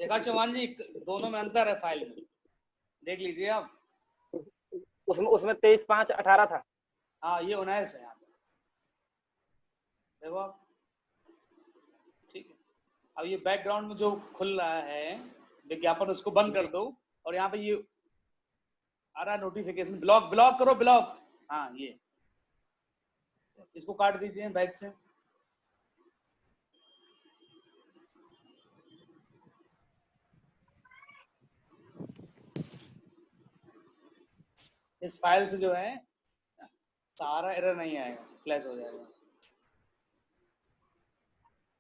देखा चौहान जी, दोनों में अंतर है फाइल में, देख लीजिए आप। उसमें 23/5/18 था। हाँ ये 19 है यहाँ पे, देखो आप। ठीक है, अब ये बैकग्राउंड में जो खुल रहा है विज्ञापन, उसको बंद कर दो, और यहाँ पे ये आ रहा है नोटिफिकेशन, ब्लॉक, ब्लॉक करो, ब्लॉक। हाँ ये, इसको काट दीजिए बैक से। इस फाइल से जो है सारा एरर नहीं आएगा, फ्लैश हो जाएगा।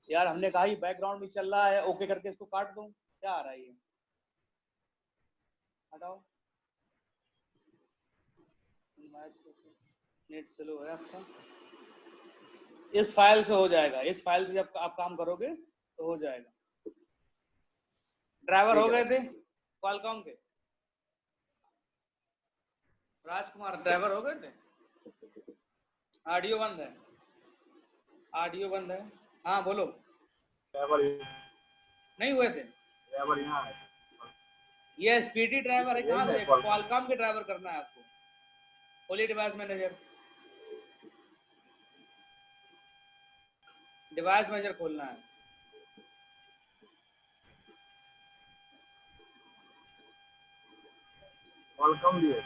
यार हमने कहा ये बैकग्राउंड में चल रहा है, ओके करके इसको काट दूं, क्या आ रहा है ये, हटाओ। नेट स्लो है आपका। इस फाइल से हो जाएगा, इस फाइल से जब आप काम करोगे तो हो जाएगा। ड्राइवर हो गए थे क्वालकॉम के, राजकुमार ड्राइवर हो गए थे। ऑडियो बंद है, ऑडियो बंद है। हाँ बोलो। ड्राइवर नहीं हुए थे, यहाँ है। ये स्पीडी ड्राइवर है। कहाँ से? क्वालकॉम के ड्राइवर करना है आपको। खोलिए डिवाइस मैनेजर, डिवाइस मैनेजर खोलना है। क्वालकॉम भी है,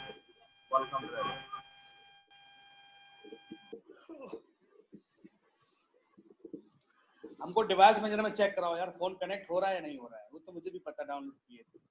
क्वालकॉम ड्राइवर। हमको डिवाइस मैनेजर में चेक कराओ यार, फोन कनेक्ट हो रहा है या नहीं हो रहा है, वो तो मुझे भी पता, डाउनलोड किए थे।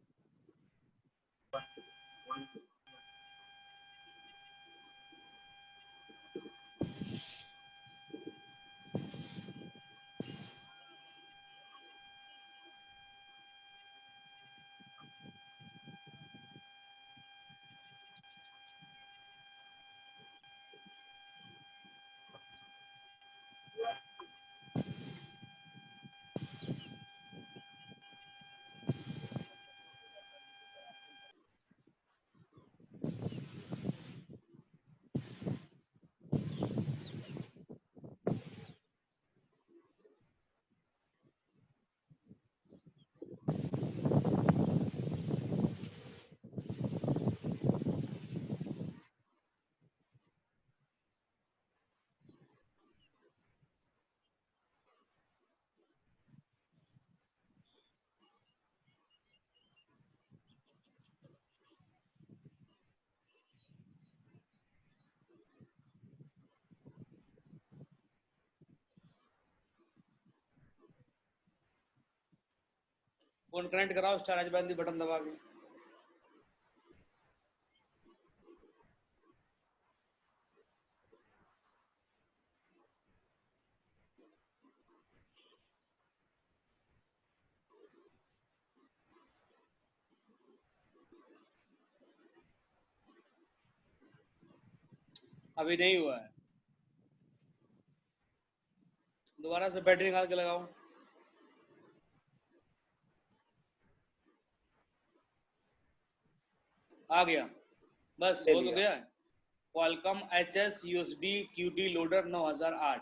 फोन कनेक्ट कराओ, स्टार बंदी बटन दबा के। अभी नहीं हुआ है, दोबारा से बैटरी निकाल के लगाओ। आ गया, बस हो तो गया है। Qualcomm HS USB QD loader 9008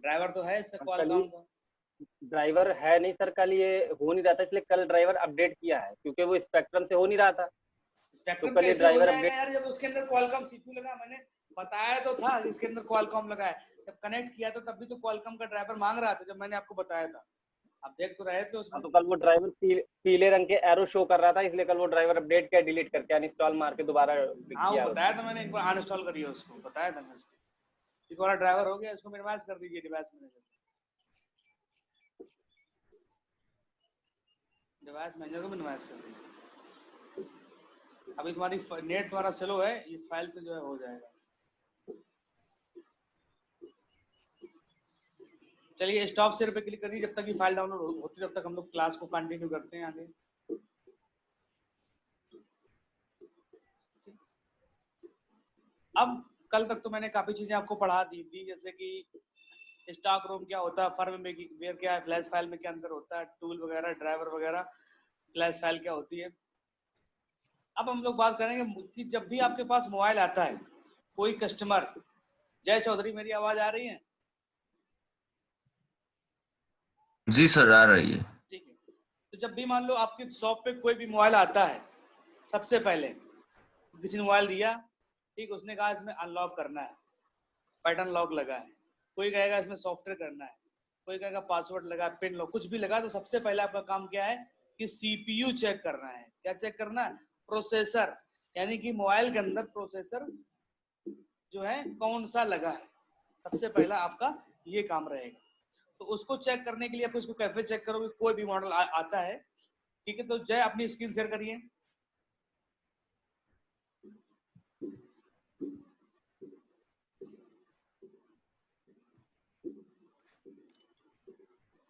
driver तो है इसका क्वालकॉम का। ड्राइवर है नहीं सर, कल ये हो नहीं रहा था, इसलिए कल ड्राइवर अपडेट किया है, क्योंकि वो स्पेक्ट्रम से हो नहीं रहा था। स्पेक्ट्रम तो कल ये कैसे हो ड्राइवर जाएगा अपडेट, यार, जब उसके अंदर क्वालकॉम CPU लगा, मैंने बताया तो था इसके अंदर क्वालकॉम लगा है। जब कनेक्ट किया तो तब भी तो क्वालकॉम का ड्राइवर मांग रहा था, जब मैंने आपको बताया था। आप देख तो रहे थे उसमें। तो कल वो ड्राइवर पीले रंग के एरो शो कर रहा था, इसलिए कल वो ड्राइवर अपडेट किया, डिलीट करके अनइंस्टॉल मार के दोबारा हाँ वो किया। बताया था मैंने, एक बार अनइंस्टॉल करिए उसको, बताया था मैंने। एक बार ड्राइवर हो गया, इसको मिनिमाइज कर दीजिए डिवाइस मैनेजर, डिवाइस मैनेजर को मिनिमाइज कर दीजिए। अभी तुम्हारी नेट तुम्हारा स्लो है, इस फाइल से जो है हो जाएगा। चलिए स्टॉप शेयर पे क्लिक करिए, जब तक ये फाइल डाउनलोड होती है तब तक हम लोग क्लास को कंटिन्यू करते हैं आगे। अब कल तक तो मैंने काफी चीजें आपको पढ़ा दी थी, जैसे कि स्टॉक रूम क्या होता है, फर्म में वेयर क्या है, फ्लैश फाइल में क्या अंदर होता है, टूल वगैरह, ड्राइवर वगैरह, फ्लैश फाइल क्या होती है। अब हम लोग बात करेंगे कि जब भी आपके पास मोबाइल आता है कोई कस्टमर, जय चौधरी मेरी आवाज आ रही है? जी सर आ रही है। ठीक है, तो जब भी मान लो आपकी शॉप पे कोई भी मोबाइल आता है, सबसे पहले किसी ने मोबाइल दिया, ठीक, उसने कहा इसमें अनलॉक करना है, पैटर्न लॉक लगा है, कोई कहेगा इसमें सॉफ्टवेयर करना है, कोई कहेगा पासवर्ड लगा, पिन लॉक, कुछ भी लगा, तो सबसे पहले आपका काम क्या है कि सीपीयू चेक करना है। क्या चेक करना है? प्रोसेसर, यानी कि मोबाइल के अंदर प्रोसेसर जो है कौन सा लगा है, सबसे पहला आपका ये काम रहेगा। तो उसको चेक करने के लिए आप उसको कैसे चेक करोगे? कोई भी मॉडल आता है, ठीक है, तो जय अपनी स्क्रीन शेयर करिए।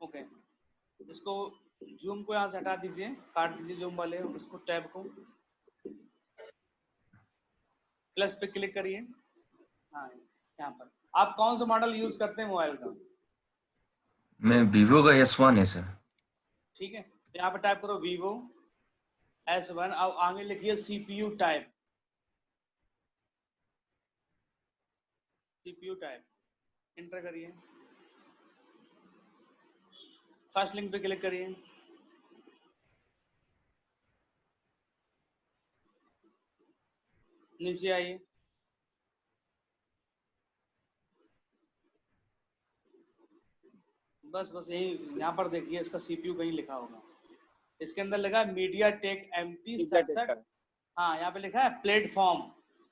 ओके, इसको जूम को यहाँ से हटा दीजिए, काट दीजिए जूम वाले उसको, टैब को प्लस पे क्लिक करिए। हाँ, यहाँ पर आप कौन सा मॉडल यूज करते हैं मोबाइल का? मैं वीवो का S1 है सर। ठीक है, तो यहाँ पर टाइप करो वीवो S1, अब आगे लिखिए CPU type, CPU type, inter करिए, फर्स्ट लिंक पे क्लिक करिए, नीचे आइए, बस बस यही, यहाँ पर देखिए इसका सीपीयू कहीं लिखा होगा, इसके अंदर लिखा है मीडिया टेक MT67। हाँ, यहाँ पे लिखा है प्लेटफॉर्म,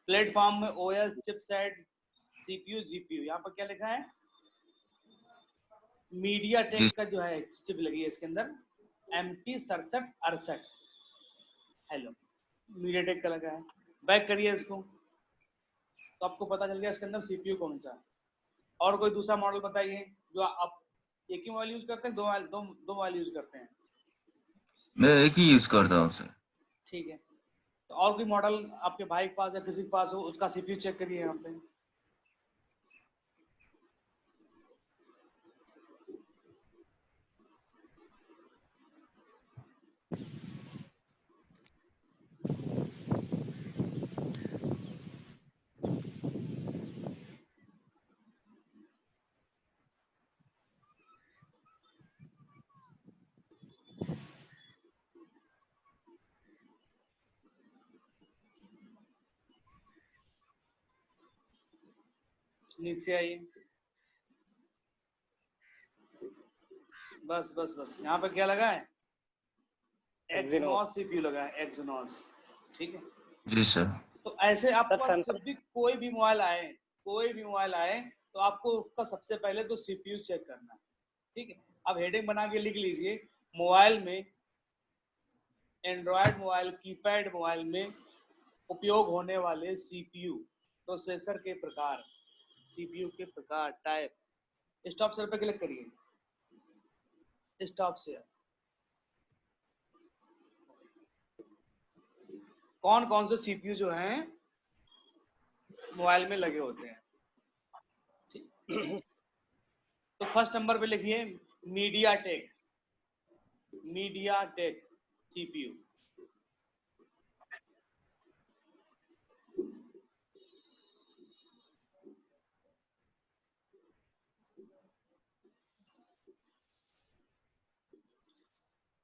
प्लेटफॉर्म में OS, चिपसेट, सीपीयू, जीपीयू, यहाँ पर क्या लिखा है? मीडिया टेक का जो है चिप लगी है इसके अंदर, MT6768। हेलो, मीडिया टेक का लगा है। बैक करिए इसको, तो आपको पता चल गया इसके अंदर सीपीयू कौन सा है। और कोई दूसरा मॉडल बताइए जो आप एक ही मोबाइल यूज करते हैं, दो मोबाइल यूज करते हैं? मैं एक ही यूज करता हूँ सर। ठीक है, तो और कोई मॉडल आपके भाई के पास या किसी के पास हो, उसका सीपीयू चेक करिए यहाँ पे। नीचे आइए, बस बस बस, यहाँ पे क्या लगा है? एक्सिनोस सीपीयू लगा है, एक्सिनोस, ठीक है। जी सर। तो ऐसे आपके पास जब भी कोई भी मोबाइल आए, कोई भी मोबाइल आए, तो आपको उसका सबसे पहले तो सीपीयू चेक करना है, ठीक है। अब हेडिंग बना के लिख लीजिए, मोबाइल में, एंड्रॉयड मोबाइल, कीपैड मोबाइल में उपयोग होने वाले सीपीयू, प्रोसेसर के प्रकार, सीपीयू के प्रकार, टाइप। स्टॉप शेयर पे क्लिक करिए, स्टॉप शेयर। कौन कौन से सीपीयू जो हैं मोबाइल में लगे होते हैं? तो फर्स्ट नंबर पे लिखिए media take, media take CPU.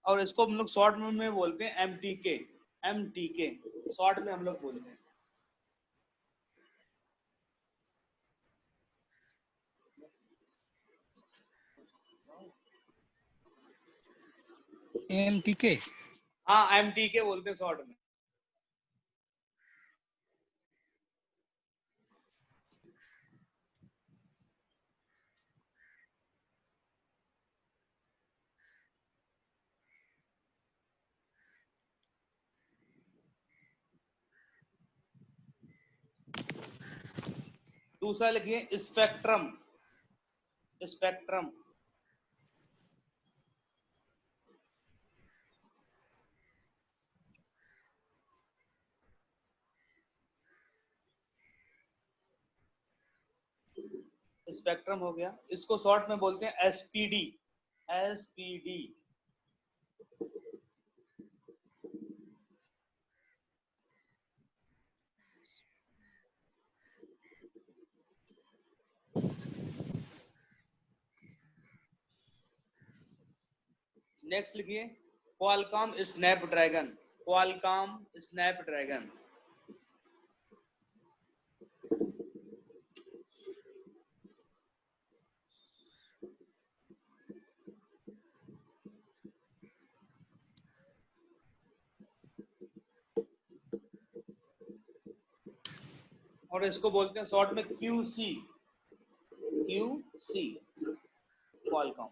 और इसको हम लोग शॉर्ट में बोलते हैं MTK, MTK शॉर्ट में हम लोग बोलते हैं। MTK, हाँ, MTK बोलते हैं शॉर्ट में। दूसरा लिखिए स्पेक्ट्रम, स्पेक्ट्रम। स्पेक्ट्रम हो गया, इसको शॉर्ट में बोलते हैं SPD, SPD। नेक्स्ट लिखिए क्वालकॉम स्नैपड्रैगन, क्वालकॉम स्नैपड्रैगन। और इसको बोलते हैं शॉर्ट में QC, QC क्वालकॉम।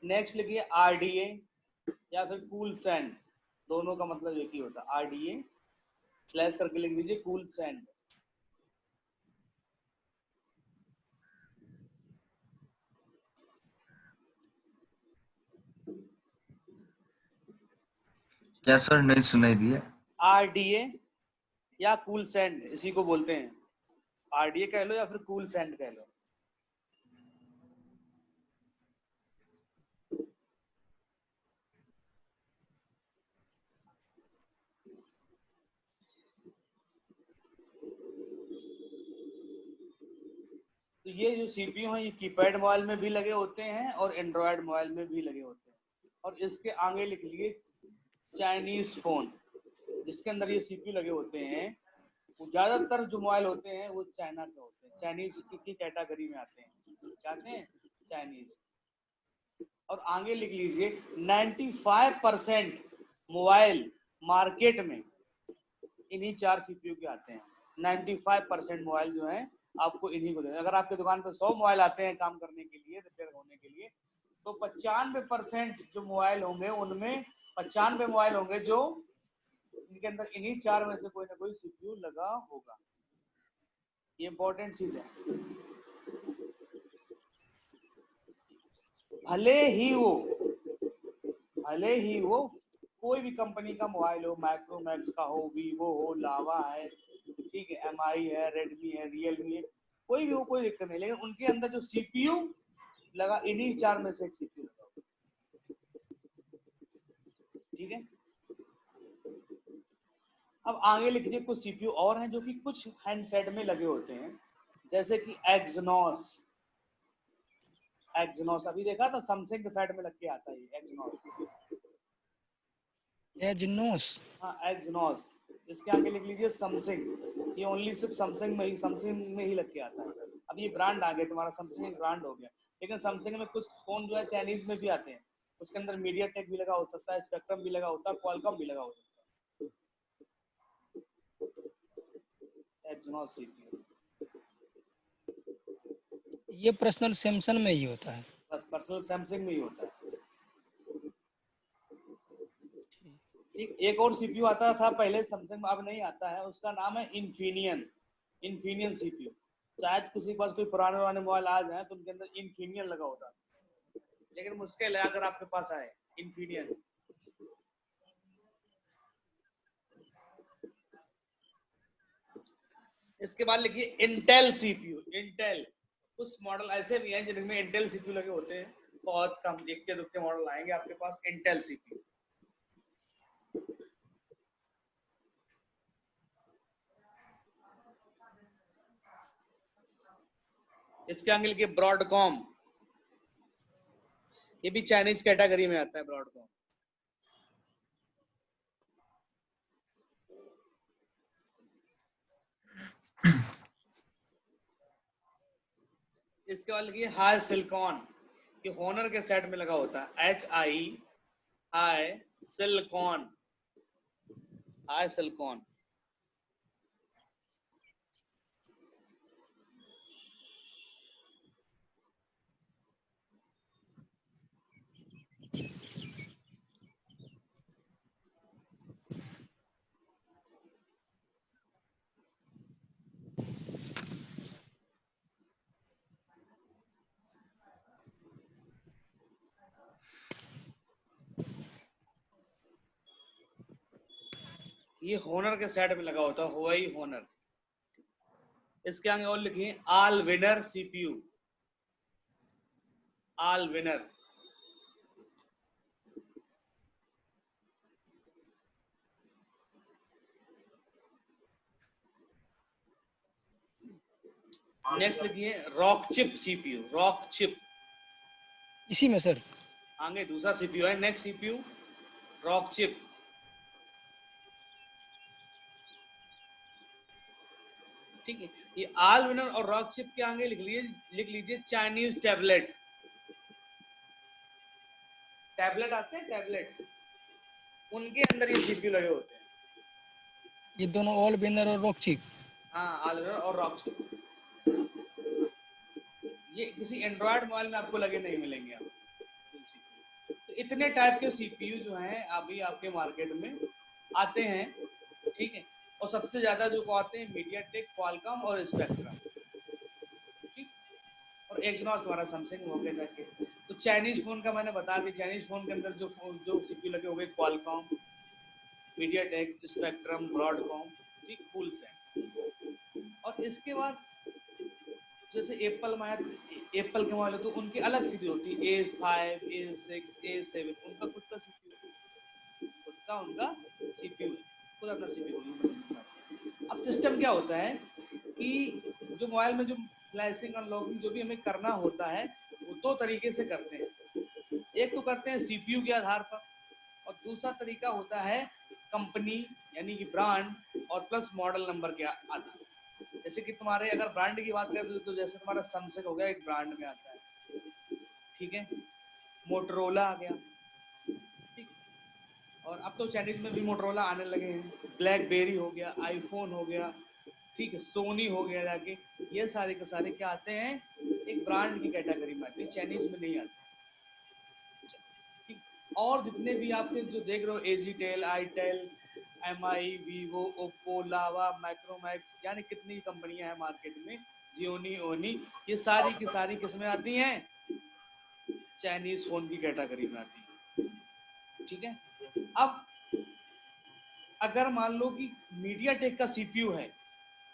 नेक्स्ट लिखिए RDA या फिर कूल सैंड, दोनों का मतलब एक ही होता है। RDA स्लैश करके लिख दीजिए कूल सैंड। क्या सर, नहीं सुनाई दिया? RDA या कूल सैंड इसी को बोलते हैं। RDA कह लो या फिर कूल सैंड कह लो। तो ये जो CPU हैं ये कीपैड मोबाइल में भी लगे होते हैं और एंड्रॉयड मोबाइल में भी लगे होते हैं। और इसके आगे लिख लिए चाइनीज फोन, जिसके अंदर ये CPU लगे होते हैं। वो ज्यादातर जो मोबाइल होते हैं वो चाइना के होते हैं, चाइनीज की कैटेगरी में आते हैं। क्या आते हैं? चाइनीज। और आगे लिख लीजिए 95% मोबाइल मार्केट में इन्हीं 4 CPU के आते हैं। 95% मोबाइल जो है आपको इन्हीं को देते हैं। अगर आपके दुकान पर 100 मोबाइल आते हैं काम करने के लिए, रिपेयर होने के लिए, तो 95% जो मोबाइल होंगे उनमें 95 मोबाइल होंगे जो इनके अंदर इन्हीं 4 में से कोई ना कोई CPU लगा होगा। ये इंपॉर्टेंट चीज है। भले ही वो कोई भी कंपनी का मोबाइल हो, माइक्रोमैक्स का हो, वीवो हो, लावा है, ठीक है, MI है, रेडमी है, रियलमी है, कोई भी हो, कोई दिक्कत नहीं, लेकिन उनके अंदर जो CPU लगा इन्हीं 4 में से एक CPU लगा होगा। ठीक है। अब आगे लिख लीजिए कुछ CPU और हैं जो कि कुछ हैंडसेट में लगे होते हैं, जैसे कि एक्सनॉस। अभी देखा था सैमसंग के साइड में लग के आता है एजनोस। हाँ, एक्सनॉस। इसके आगे लिख लीजिए सैमसंग। ये ओनली सिर्फ सैमसंग में ही लग के आता है। अब ये ब्रांड आ गया, तुम्हारा सैमसंग एक ब्रांड हो गया। लेकिन सैमसंग में कुछ फोन जो है चाइनीज में भी आते हैं, उसके अंदर मीडियाटेक भी लगा हो सकता है, स्पेक्ट्रम भी लगा होता है, क्वालकॉम भी लगा हो सकता है। एक्सनॉस CPU ये पर्सनल सैमसंग में ही होता है। बस पर्सनल सैमसंग में ही होता है। ठीक। एक और CPU आता था पहले सैमसंग में, अब नहीं आता है, उसका नाम है इन्फिनियन CPU। शायद किसी के पास कोई पुराने मोबाइल आ जाए तो उनके अंदर इन्फिनियन लगा होता है, लेकिन मुश्किल है अगर आपके पास आए इन्फिनियन। इसके बाद लिखिए इंटेल CPU। इंटेल, कुछ मॉडल ऐसे भी हैं जिनमें इंटेल CPU लगे होते हैं, बहुत कम, इक्के दुक्के मॉडल आएंगे आपके पास इंटेल CPU। इसके आगे लिखिए ब्रॉडकॉम। ये भी चाइनीज कैटेगरी में आता है ब्रॉडकॉम। इसके बाद लिखिए हाई सिलिकॉन। ये होनर के सेट में लगा होता है, हाई सिलिकॉन। ये होनर के सेट में लगा होता है, हुआई होनर। इसके आगे और लिखिए Allwinner CPU। Allwinner. Next लिखिए Rockchip CPU। Rockchip इसी में सर। आगे दूसरा सीपीयू है, नेक्स्ट सीपीयू रॉक चिप। ठीक है, ये आल विनर और रॉक चिप के आगे लिख लीजिए चाइनीज टैबलेट। टैबलेट आते हैं, टैबलेट, उनके अंदर ये सीपीयू लगे होते हैं। ये दोनों ऑल विनर और रॉक चिप। हाँ, आल विनर और रॉक चिप। ये किसी एंड्रॉयड मोबाइल में आपको लगे नहीं मिलेंगे आपको। तो इतने टाइप के सीपीयू जो हैं अभी आपके मार्केट में आते हैं। ठीक है, और सबसे ज्यादा जो आते हैं मीडियाटेक, क्वालकॉम और स्पेक्ट्रम। ठीक, और एक्सिनोस तुम्हारा सैमसंग हो गया जाके। तो चाइनीज फोन का मैंने बता दिया, चाइनीज फोन के अंदर जो सीपीयू लगे हो गए क्वालकॉम, मीडियाटेक, स्पेक्ट्रम, ब्रॉडकॉम, ठीक, कूलसेट। और इसके बाद जैसे एप्पल में एप्पल के मोबाइल तो उनकी अलग सीपीयू होती है, A5, A6, A7, उनका खुद का सीपीयू, खुद का उनका सीपीयू है, खुद अपना सीपीयू। अब सिस्टम क्या होता है कि जो मोबाइल में जो फ्लैशिंग अनलॉकिंग जो भी हमें करना होता है वो दो तरीके से करते हैं। एक तो करते हैं सीपीयू के आधार पर, और दूसरा तरीका होता है कंपनी यानी कि ब्रांड और प्लस मॉडल नंबर के आधार। जैसे कि तुम्हारे अगर ब्रांड की बात करें तो जैसे तुम्हारा सैमसंग हो गया, एक ब्रांड में आता है। ठीक है, मोटरोला आ गया। ठीक, और अब तो चाइनीज में भी मोटरोला आने लगे हैं। ब्लैकबेरी हो गया, आईफोन हो गया, ठीक है, सोनी हो गया जाके। ये सारे के सारे क्या आते हैं, एक ब्रांड की कैटेगरी में आते हैं, चाइनीज में नहीं आते। ठीक, और जितने भी आपके जो देख रहे हो एजीटेल, आईटेल, एमआई, वीवो, ओप्पो, लावा, माइक्रोमैक्स, यानी कितनी कंपनियां हैं मार्केट में, जियोनी, ओनी, ये सारी की सारी किसमें आती हैं, चाइनीज फोन की कैटेगरी में आती है। ठीक है, अब अगर मान लो कि मीडियाटेक का सीपीयू है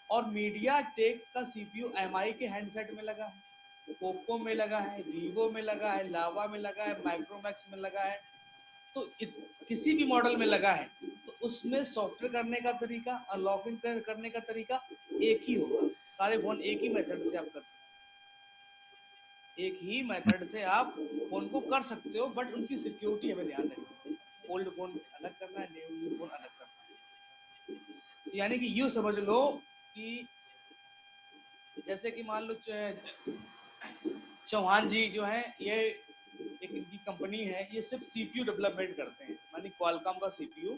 और मीडियाटेक का सीपीयू एमआई के हैंडसेट में लगा है, ओप्पो में लगा है, वीवो में लगा है, लावा में लगा है, माइक्रोमैक्स में लगा है, तो किसी भी मॉडल में लगा है तो उसमें सॉफ्टवेयर करने का तरीका, अनलॉकिंग करने का तरीका एक ही होगा। सारे फोन एक ही मेथड से आप कर सकते हो, एक ही मेथड से आप फोन को कर सकते हो, बट उनकी सिक्योरिटी हमें ध्यान रखनी है। ओल्ड फोन अलग करना है, न्यू फोन अलग करना है। तो यानी कि यूँ समझ लो कि जैसे कि मान लो चौहान जी जो है, ये एक इनकी कंपनी है, ये सिर्फ सीपीयू डेवलपमेंट करते हैं, मानी क्वालकॉम का सीपीयू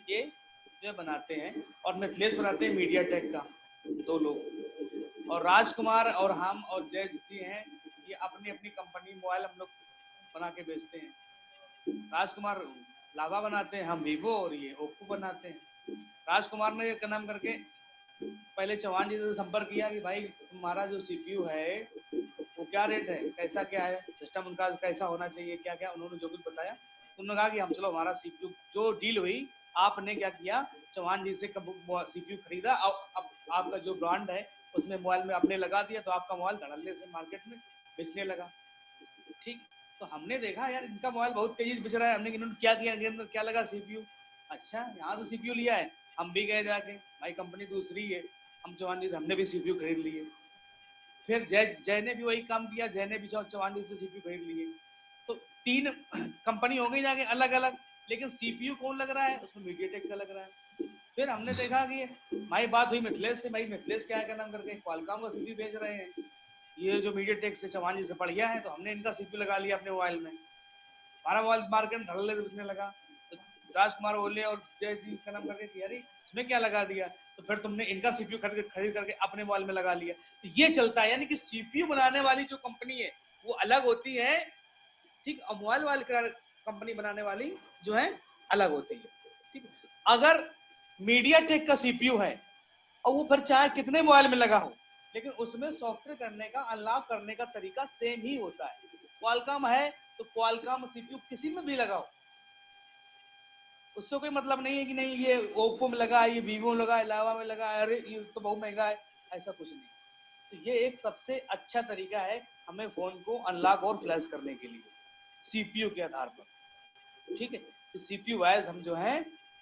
ये जो बनाते हैं, और मिथिलेश बनाते हैं मीडियाटेक का, दो लोग। और राजकुमार और हम और जय जी हैं, ये अपनी अपनी कंपनी मोबाइल हम लोग बना के बेचते हैं। राजकुमार लावा बनाते हैं, हम वीवो और ये ओप्पो बनाते हैं। राजकुमार ने क्या नाम करके पहले चौहान जी से संपर्क किया कि भाई तुम्हारा जो सीपीयू है वो क्या रेट है, कैसा क्या है, सिस्टम उनका कैसा होना चाहिए, क्या क्या, उन्होंने जो कुछ बताया। उन्होंने कहा कि हम चलो हमारा सीपीयू, जो डील हुई, आपने क्या किया, चौहान जी से सीपीयू खरीदा, अब आपका जो ब्रांड है उसमें मोबाइल में आपने लगा दिया, तो आपका मोबाइल धड़ल्ले से मार्केट में बेचने लगा। ठीक, तो हमने देखा यार इनका मोबाइल बहुत तेजी से बेच रहा है, हमने इन्होंने क्या किया, इनके अंदर क्या लगा, सीपीयू। अच्छा, यहाँ से सीपीयू लिया है, हम भी गए जाके, भाई कंपनी दूसरी है, हम चौहान जी से हमने भी सीपीयू खरीद लिए। फिर जय ने भी वही काम किया, जय ने भी चौहान जी से सीपीयू खरीद लिए। तो तीन कंपनी हो गई जाके अलग अलग, लेकिन सीपीयू कौन लग रहा है, उसमें मीडियाटेक का लग रहा है। फिर हमने देखा कि भाई बात हुई मिथिलेश से, भाई मिथिलेश क्या नाम करके क्वालकॉम का सीपीयू बेच रहे हैं, ये जो मीडियाटेक से चौहान जी से बढ़िया है, तो हमने इनका सीपीयू लगा लिया अपने मोबाइल में, हमारा मोबाइल मार्केट में धड़ल्ले से बिकने लगा। तो राजकुमार बोले और जय जी का नाम करके यार इसमें क्या लगा दिया, तो फिर तुमने इनका सीपीयू खरीद करके अपने मोबाइल में लगा लिया। तो ये चलता है, यानी कि सीपीयू बनाने वाली जो कंपनी है वो अलग होती है, ठीक, और मोबाइल वाली कंपनी बनाने वाली जो है अलग होती है। ठीक, अगर मीडियाटेक का सीपीयू है और वो फिर चाहे कितने मोबाइल में लगा हो, लेकिन उसमें सॉफ्टवेयर करने का, अनलॉक करने का तरीका सेम ही होता है। क्वालकॉम है तो क्वालकॉम सीपीयू किसी में भी लगाओ, उससे कोई मतलब नहीं है कि नहीं ये ओप्पो में लगा है, ये वीवो में लगा है, लावा में लगा है, अरे ये तो बहुत महंगा है, ऐसा कुछ नहीं। तो ये एक सबसे अच्छा तरीका है हमें फोन को अनलॉक और फ्लैश करने के लिए, सीपीयू के आधार पर। ठीक है, तो सीपीयू वाइज हम जो है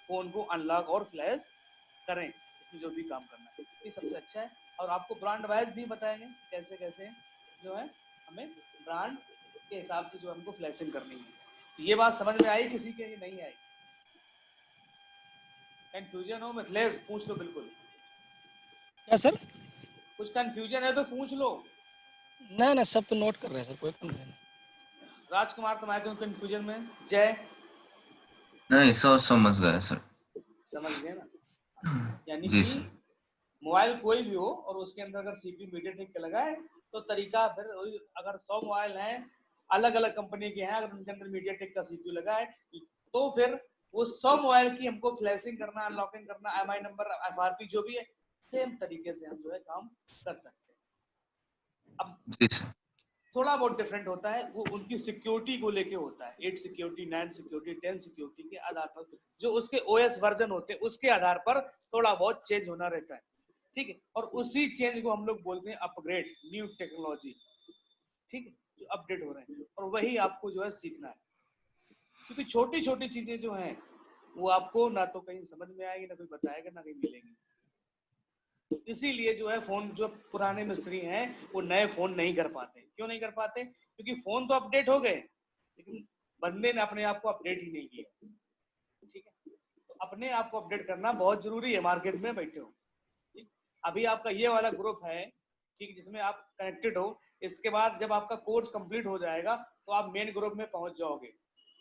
फोन को अनलॉक और फ्लैश करें, इसमें जो भी काम करना है ये सबसे अच्छा है। और आपको ब्रांड वाइज भी बताएंगे कैसे कैसे जो है हमें ब्रांड के हिसाब से जो हमको फ्लैशिंग करनी है। ये बात समझ में आई किसी के? नहीं आई? कंफ्यूजन हो मिथिलेश पूछ लो, बिल्कुल। क्या सर? कुछ कंफ्यूजन है तो पूछ लो। ना सब तो नोट कर रहे हैं सर, कोई कंफ्यूजन नहीं। राजकुमार तुम्हारे क्यों कंफ्यूजन में? जय नहीं, सब समझ गया सर। समझ गए ना? यानी जी कि सर। मोबाइल कोई भी हो और उसके अंदर अगर सीपीयू मीडियाटेक का लगा है तो तरीका फिर अगर 100 मोबाइल हैं अलग अलग कंपनी के हैं, अगर उनके अंदर मीडियाटेक का सीपीयू लगा है तो फिर वो 100 मोबाइल की हमको फ्लैशिंग करना, अनलॉकिंग करना, एमआई नंबर, एफआरपी जो भी है, सेम तरीके से हम जो है काम कर सकते हैं। अब जी सर। थोड़ा बहुत डिफरेंट होता है, वो उनकी सिक्योरिटी को लेके होता है। 8 सिक्योरिटी, 9 सिक्योरिटी, 10 सिक्योरिटी के आधार पर जो उसके ओएस वर्जन होते हैं उसके आधार पर थोड़ा बहुत चेंज होना रहता है, ठीक है। और उसी चेंज को हम लोग बोलते हैं अपग्रेड, न्यू टेक्नोलॉजी, ठीक है, जो अपडेट हो रहे हैं। और वही आपको जो है सीखना है, क्योंकि छोटी छोटी चीजें जो हैं वो आपको ना तो कहीं समझ में आएगी, ना कोई बताएगा, ना कहीं मिलेंगी। इसीलिए जो है फोन, जो पुराने मिस्त्री हैं वो नए फोन नहीं कर पाते। क्यों नहीं कर पाते? क्योंकि फोन तो अपडेट हो गए लेकिन बंदे ने अपने आप को अपडेट ही नहीं किया, ठीक है। तो अपने आप को अपडेट करना बहुत जरूरी है, मार्केट में बैठे हो, ठीक। अभी आपका ये वाला ग्रुप है, ठीक, जिसमें आप कनेक्टेड हो। इसके बाद जब आपका कोर्स कंप्लीट हो जाएगा तो आप मेन ग्रुप में पहुंच जाओगे,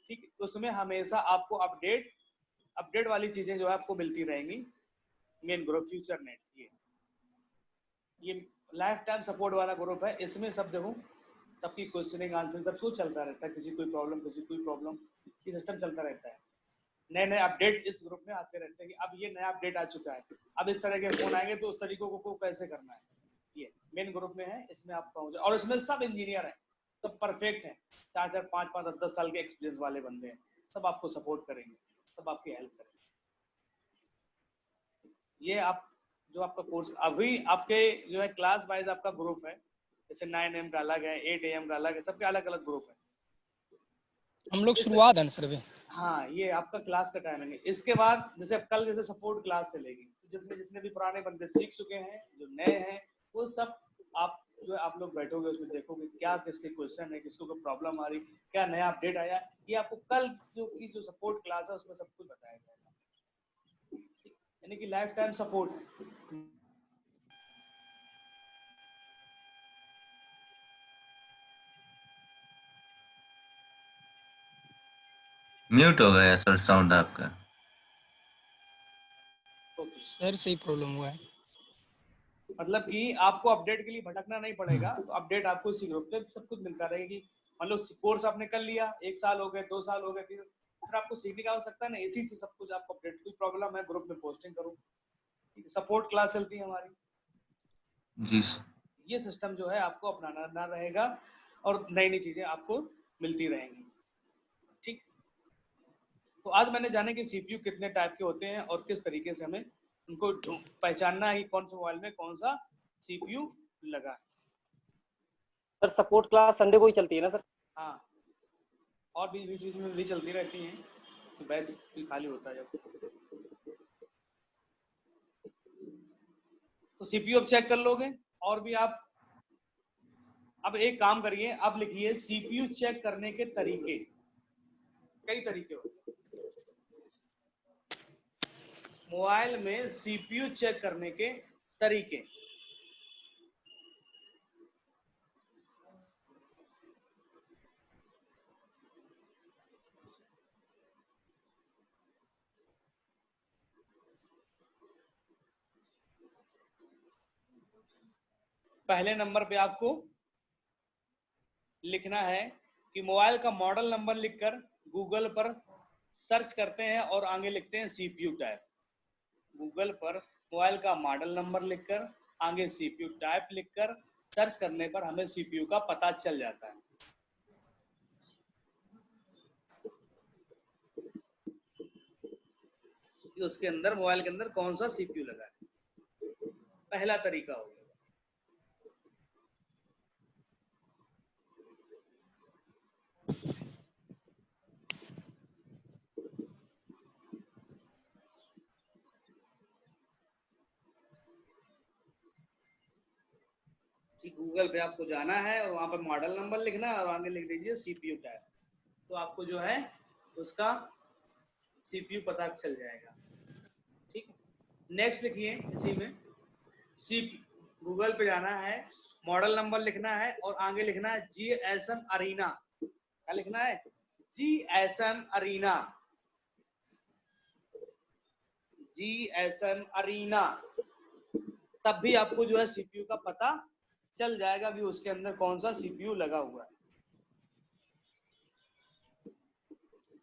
ठीक। उसमें हमेशा आपको अपडेट वाली चीजें जो है आपको मिलती रहेंगी। मेन ग्रुप फ्यूचर नेट, ये लाइफ टाइम सपोर्ट वाला ग्रुप है। इसमें सब देखो, सबकी क्वेश्चनिंग आंसर सब कुछ चलता रहता है। किसी कोई प्रॉब्लम, ये सिस्टम चलता रहता है। नए नए अपडेट इस ग्रुप में आते रहते हैं कि अब ये नया अपडेट आ चुका है, अब इस तरह के फोन आएंगे तो उस तरीकों को कैसे करना है। ये मेन ग्रुप में है, इसमें आप पहुंचे। और इसमें सब इंजीनियर हैं, सब परफेक्ट हैं, 4 5 5 10 साल के एक्सपीरियंस वाले बंदे हैं। सब आपको सपोर्ट करेंगे, सब आपकी हेल्प करेंगे। ये आप जो आपका कोर्स अभी आपके जो है क्लास वाइज आपका ग्रुप है, जैसे 9 AM का अलग है, 8 AM का अलग है, सबके अलग अलग ग्रुप है। हम लोग इस शुरुआत है ना सर अभी। हाँ, ये आपका क्लास का टाइमिंग है। इसके बाद जैसे अब कल जैसे सपोर्ट क्लास चलेगी, तो जिसमें जितने भी पुराने बंदे सीख चुके हैं, जो नए हैं, वो सब आप जो है आप लोग बैठोगे उसमें देखोगे क्या किसके क्वेश्चन है, किसको कोई प्रॉब्लम आ रही, क्या नया अपडेट आया। ये आपको कल जो सपोर्ट क्लास है उसमें सब कुछ बताया जाएगा, यानी कि लाइफ टाइम सपोर्ट है। म्यूट हो गया सर साउंड आपका। Okay. सर से ही प्रॉब्लम हुआ है। मतलब कि आपको अपडेट के लिए भटकना नहीं पड़ेगा, तो अपडेट आपको इसी ग्रुप पे सब कुछ मिलता रहेगा। कि मान लो कोर्स आपने कर लिया, 1 साल हो गए, 2 साल हो गए, फिर आपको सीखने का आवश्यकता है ना, इसी से सब कुछ आपको अपडेट। कोई प्रॉब्लम है ग्रुप में पोस्टिंग करो, सपोर्ट क्लास चलती है हमारी। जी सर। ये सिस्टम जो है आपको अपनाना रहेगा और नई नई चीजें आपको मिलती रहेंगी, ठीक। तो आज मैंने जाने कि सीपीयू कितने टाइप के होते हैं और किस तरीके से हमें उनको पहचानना है कि कौन से मोबाइल में कौन सा सीपीयू लगा है। सर सपोर्ट क्लास संडे को ही चलती है ना सर? हाँ, और भी बीच बीच में भी चलती रहती हैं, तो बैच भी खाली होता है जब। तो सीपीयू अब चेक कर लोगे। और भी आप अब एक काम करिए, आप लिखिए सीपीयू चेक करने के तरीके। कई तरीके होते हैं मोबाइल में सीपीयू चेक करने के तरीके। पहले नंबर पे आपको लिखना है कि मोबाइल का मॉडल नंबर लिखकर गूगल पर सर्च करते हैं और आगे लिखते हैं सीपीयू टाइप। गूगल पर मोबाइल का मॉडल नंबर लिखकर आगे सीपीयू टाइप लिखकर सर्च करने पर हमें सीपीयू का पता चल जाता है। कि उसके अंदर मोबाइल के अंदर कौन सा सीपीयू लगा है। पहला तरीका हो गया। कि गूगल पे आपको जाना है और वहां पर मॉडल नंबर लिखना है और आगे लिख दीजिए सीपीयू टाइप। तो आपको जो है उसका CPU पता चल जाएगा। ठीक है, नेक्स्ट लिखिए इसी में CPU, गूगल पे जाना है, मॉडल नंबर लिखना है और आगे लिखना है GSM अरीना। क्या लिखना है? GSM arena, GSM arena. तब भी आपको जो है CPU का पता चल जाएगा कि उसके अंदर कौन सा CPU लगा हुआ है।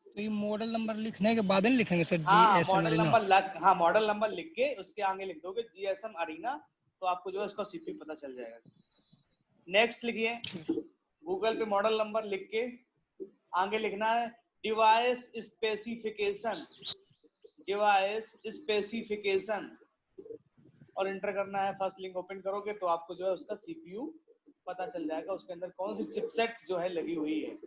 तो ये मॉडल नंबर लिखने के बाद नहीं लिखेंगे सर? हाँ, GSM मॉडल अरीना। नंबर हाँ, मॉडल नंबर लिख के उसके आगे लिख दोगे GSM अरीना, तो आपको जो है उसका CPU पता चल जाएगा। नेक्स्ट लिखिए, गूगल पे मॉडल नंबर लिख के आगे लिखना है डिवाइस स्पेसिफिकेशन, डिवाइस स्पेसिफिकेशन, और इंटर करना है। फर्स्ट लिंक ओपन करोगे तो आपको जो है उसका CPU पता चल जाएगा, उसके अंदर कौन सी चिपसेट जो है लगी हुई है।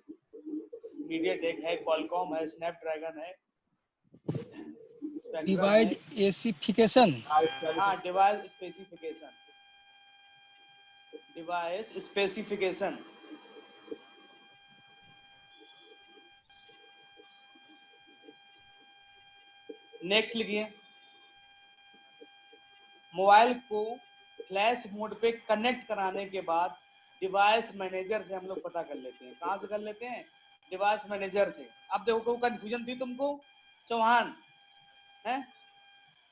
मीडियाटेक है, क्वालकॉम है, स्नैपड्रैगन है, डिवाइस एसिफिकेशन। हाँ, device specification, device specification. Next लिखिए, मोबाइल को फ्लैश मोड पे कनेक्ट कराने के बाद डिवाइस मैनेजर से हम लोग पता कर लेते हैं। कहाँ से कर लेते हैं? डिवाइस मैनेजर से। अब देखो कोई कंफ्यूजन थी तुमको? चौहान है,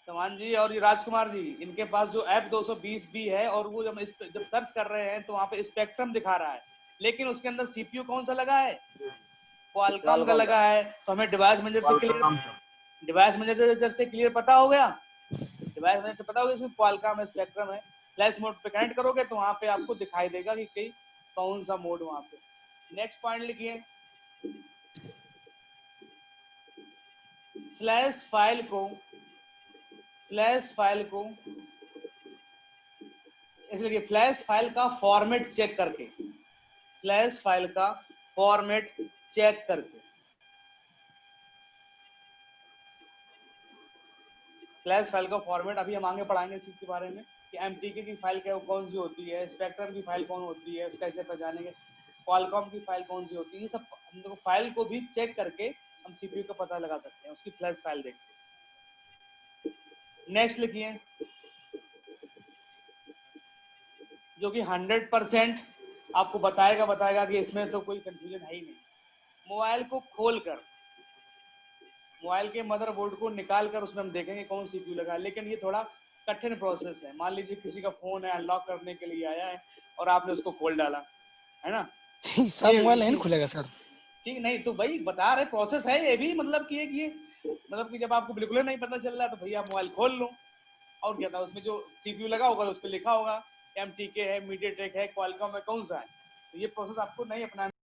चौहान जी और ये राजकुमार जी, इनके पास जो F220B है और वो जब सर्च कर रहे हैं तो वहाँ पे स्पेक्ट्रम दिखा रहा है, लेकिन उसके अंदर CPU कौन सा लगा है? क्वालकॉम का लगा है। तो हमें डिवाइस मैनेजर से क्लियर पता हो गया, डिवाइस मैनेजर से पता होगा इसमें क्वालकॉम स्पेक्ट्रम है। फ्लैश मोड पे कनेक्ट करोगे तो वहां पे आपको दिखाई देगा कि कौन सा मोड वहां पे। नेक्स्ट पॉइंट लिखिए, फ्लैश फाइल इसलिए फ्लैश फाइल का फॉर्मेट चेक करके, फ्लैश फाइल का फॉर्मेट चेक करके, फ्लैश फाइल का फॉर्मेट अभी हम आगे पढ़ाएंगे इस चीज के बारे में कि MTK की फाइल कौन सी होती है, स्पेक्ट्रम की फाइल कौन होती है, उसका कैसे पहचानेंगे, क्वालकॉम की फाइल कौन सी होती है। ये सब हम लोग फाइल को भी चेक करके हम CPU का पता लगा सकते हैं, उसकी फ्लैश फाइल देख के। नेक्स्ट लिखिए, जो कि 100% आपको बताएगा कि इसमें तो कोई कंफ्यूजन है ही नहीं। मोबाइल को खोलकर, मोबाइल के मदरबोर्ड को निकाल कर उसमें हम देखेंगे कौन CPU लगा है, लेकिन ये थोड़ा कठिन प्रोसेस है। मान लीजिए किसी का फोन है, अनलॉक करने के लिए आया है और आपने उसको खोल डाला, है ना? सब मोबाइल नहीं खुलेगा सर। ठीक नहीं, तो भाई बता रहे प्रोसेस है ये भी, मतलब कि एक ये मतलब कि जब आपको बिल्कुल नहीं पता चल रहा है तो भैया मोबाइल खोल लो, और क्या था उसमें जो CPU लगा होगा उस पर लिखा होगा MTK है, मीडियाटेक है, क्वालकॉम है, कौन सा है। तो ये प्रोसेस आपको नहीं अपनाना।